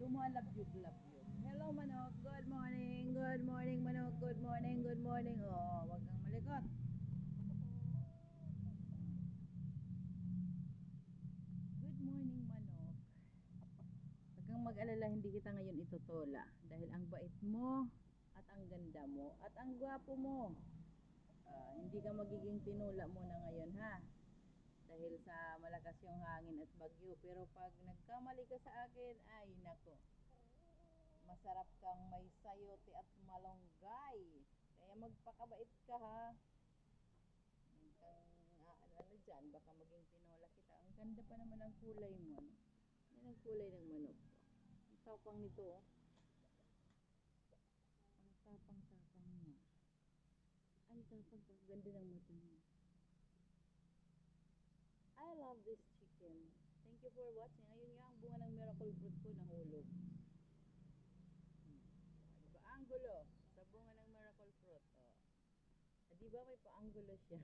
lumalabyog labyog. Hello manok, good morning, manok, good morning. Oh, wag kang malikot. Good morning manok. Wag kang mag-alala, hindi kita ngayon itutula dahil ang bait mo at ang ganda mo at ang gwapo mo. Hindi ka magiging tinula muna ngayon ha, dahil sa malakas yung hangin at bagyo. Pero pag nagkamali ka sa akin, ay nako, masarap kang may sayote at malunggay. Kaya magpakabait ka ha. Huwag kang ano dyan, baka maging tinola kita. Ang ganda pa naman ang kulay mo, no? Yan ang kulay ng manok ko. Ang tapang nito, oh. Ang tapang-tapang niya. Ang tapang, ganda ng mata niya. I love this chicken. Thank you for watching. Ayun nga ang bunga ng miracle fruit ko nahulog. Diba angulo sa bunga ng miracle fruit? Oh. Diba may paanggulo siya?